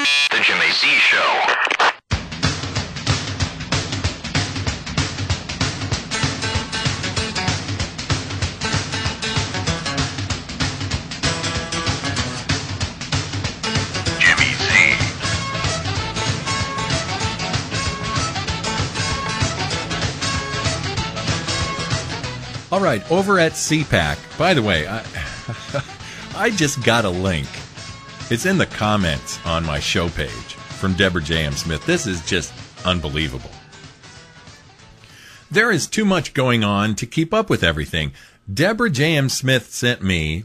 The Jimmy Z Show. All right, over at CPAC, by the way, I just got a link. It's in the comments on my show page from Deborah J.M. Smith. This is just unbelievable. There is too much going on to keep up with everything. Deborah J.M. Smith sent me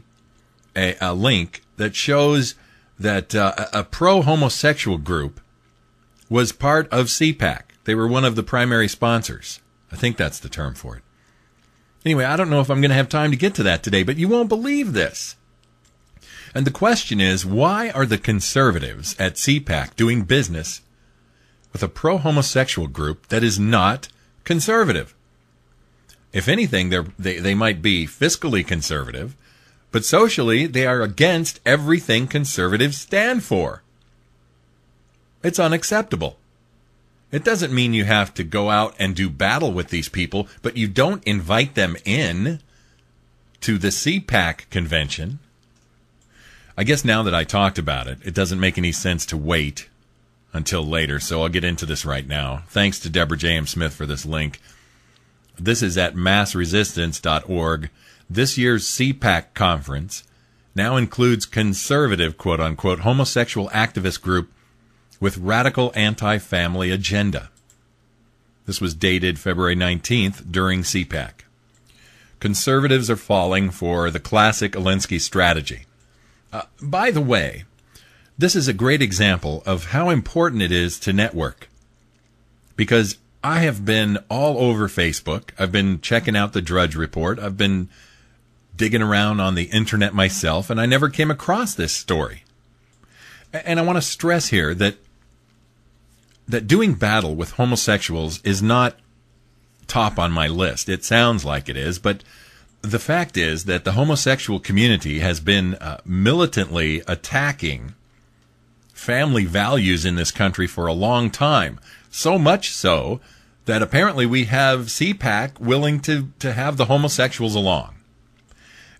a link that shows that a pro-homosexual group was part of CPAC. They were one of the primary sponsors. I think that's the term for it. Anyway, I don't know if I'm going to have time to get to that today, but you won't believe this. And the question is, why are the conservatives at CPAC doing business with a pro-homosexual group that is not conservative? If anything, they might be fiscally conservative, but socially they are against everything conservatives stand for. It's unacceptable. It doesn't mean you have to go out and do battle with these people, but you don't invite them in to the CPAC convention. I guess now that I talked about it, it doesn't make any sense to wait until later, so I'll get into this right now. Thanks to Deborah J.M. Smith for this link. This is at massresistance.org. This year's CPAC conference now includes conservative, quote-unquote, homosexual activist group with radical anti-family agenda. This was dated February 19th during CPAC. Conservatives are falling for the classic Alinsky strategy. By the way, this is a great example of how important it is to network. Because I have been all over Facebook. I've been checking out the Drudge Report. I've been digging around on the internet myself, and I never came across this story. And I want to stress here that doing battle with homosexuals is not top on my list. It sounds like it is, but the fact is that the homosexual community has been militantly attacking family values in this country for a long time. So much so that apparently we have CPAC willing to have the homosexuals along.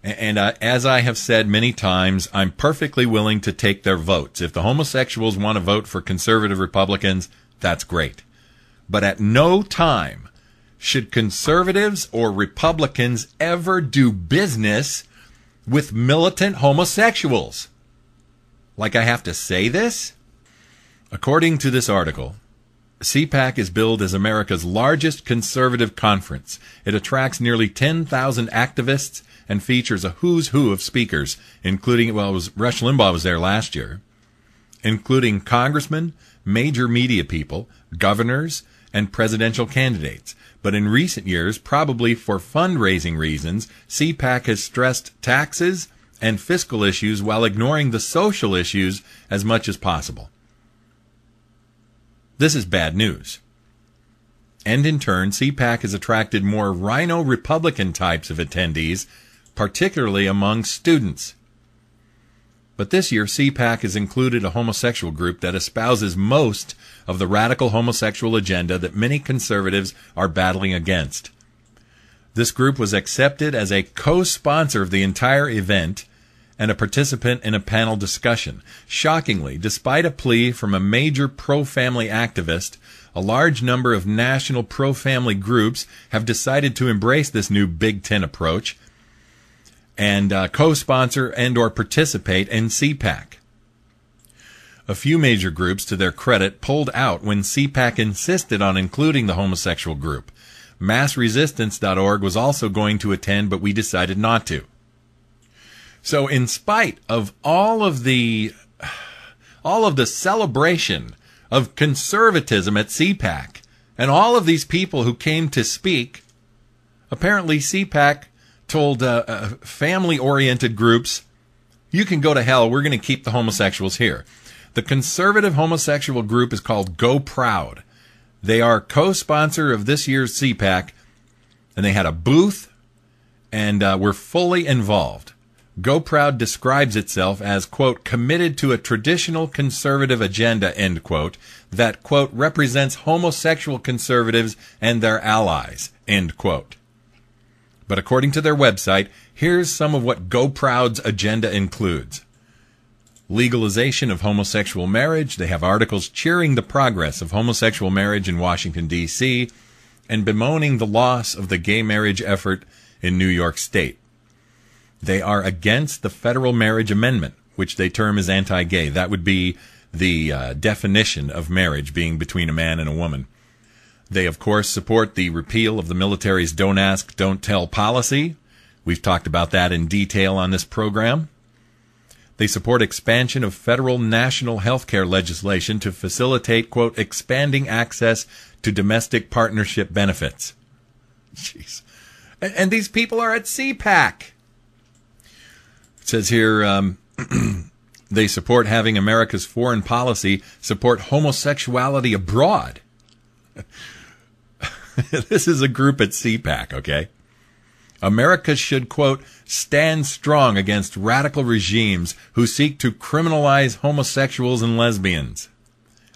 And as I have said many times, I'm perfectly willing to take their votes. If the homosexuals want to vote for conservative Republicans, that's great. But at no time should conservatives or Republicans ever do business with militant homosexuals. Like I have to say this? According to this article, CPAC is billed as America's largest conservative conference. It attracts nearly 10,000 activists and features a who's who of speakers, including, Rush Limbaugh was there last year, including congressmen, major media people, governors, and presidential candidates. But in recent years, probably for fundraising reasons, CPAC has stressed taxes and fiscal issues while ignoring the social issues as much as possible. This is bad news. And in turn, CPAC has attracted more rhino Republican types of attendees, particularly among students. But this year, CPAC has included a homosexual group that espouses most of the radical homosexual agenda that many conservatives are battling against. This group was accepted as a co-sponsor of the entire event and a participant in a panel discussion. Shockingly, despite a plea from a major pro-family activist, a large number of national pro-family groups have decided to embrace this new Big Ten approach and co-sponsor and or participate in CPAC. A few major groups, to their credit, pulled out when CPAC insisted on including the homosexual group. Massresistance.org was also going to attend, but we decided not to. So in spite of all of the celebration of conservatism at CPAC and all of these people who came to speak, apparently CPAC told family-oriented groups, you can go to hell, we're going to keep the homosexuals here. The conservative homosexual group is called GOProud. They are co-sponsor of this year's CPAC, and they had a booth and were fully involved. GOProud describes itself as, quote, committed to a traditional conservative agenda, end quote, that, quote, represents homosexual conservatives and their allies, end quote. But according to their website, here's some of what GOProud's agenda includes. Legalization of homosexual marriage. They have articles cheering the progress of homosexual marriage in Washington, D.C., and bemoaning the loss of the gay marriage effort in New York State. They are against the federal marriage amendment, which they term as anti-gay. That would be the definition of marriage being between a man and a woman. They, of course, support the repeal of the military's Don't Ask, Don't Tell policy. We've talked about that in detail on this program. They support expansion of federal national health care legislation to facilitate, quote, expanding access to domestic partnership benefits. Jeez. And these people are at CPAC. It says here, they support having America's foreign policy support homosexuality abroad. This is a group at CPAC, okay? America should, quote, stand strong against radical regimes who seek to criminalize homosexuals and lesbians,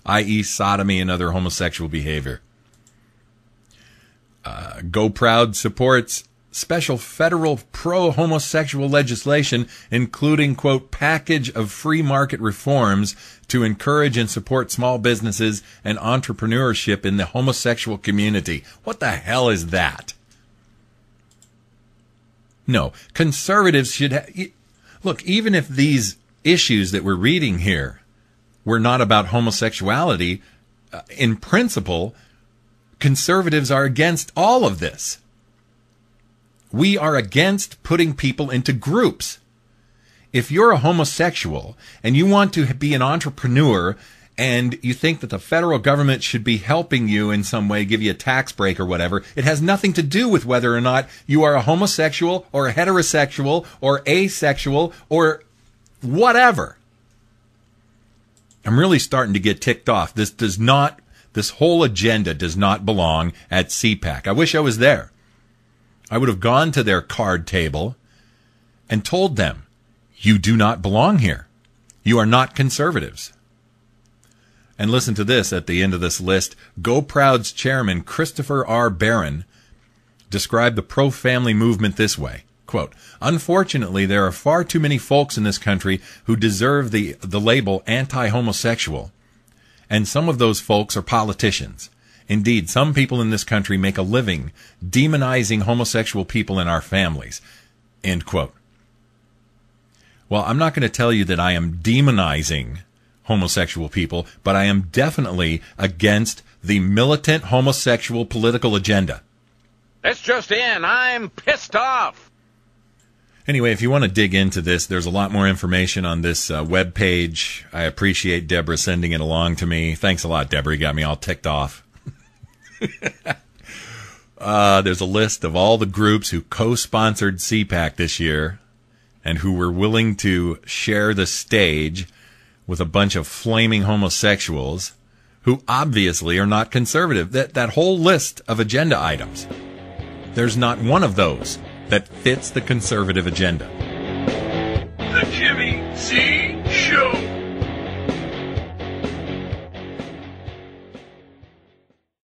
i.e. sodomy and other homosexual behavior. GOProud supports special federal pro-homosexual legislation, including, quote, package of free market reforms to encourage and support small businesses and entrepreneurship in the homosexual community. What the hell is that? No, conservatives should look, even if these issues that we're reading here were not about homosexuality, in principle, conservatives are against all of this. We are against putting people into groups. If you're a homosexual and you want to be an entrepreneur and you think that the federal government should be helping you in some way, give you a tax break or whatever, it has nothing to do with whether or not you are a homosexual or a heterosexual or asexual or whatever. I'm really starting to get ticked off. This whole agenda does not belong at CPAC. I wish I was there. I would have gone to their card table and told them, you do not belong here. You are not conservatives. And listen to this at the end of this list. GOProud's chairman, Christopher R. Barron, described the pro-family movement this way, quote, unfortunately, there are far too many folks in this country who deserve the label anti-homosexual. And some of those folks are politicians. Indeed, some people in this country make a living demonizing homosexual people in our families. End quote. Well, I'm not going to tell you that I am demonizing homosexual people, but I am definitely against the militant homosexual political agenda. That's just in. I'm pissed off. Anyway, if you want to dig into this, there's a lot more information on this web page. I appreciate Deborah sending it along to me. Thanks a lot, Deborah. You got me all ticked off. There's a list of all the groups who co-sponsored CPAC this year and who were willing to share the stage with a bunch of flaming homosexuals who obviously are not conservative. That whole list of agenda items, there's not one of those that fits the conservative agenda.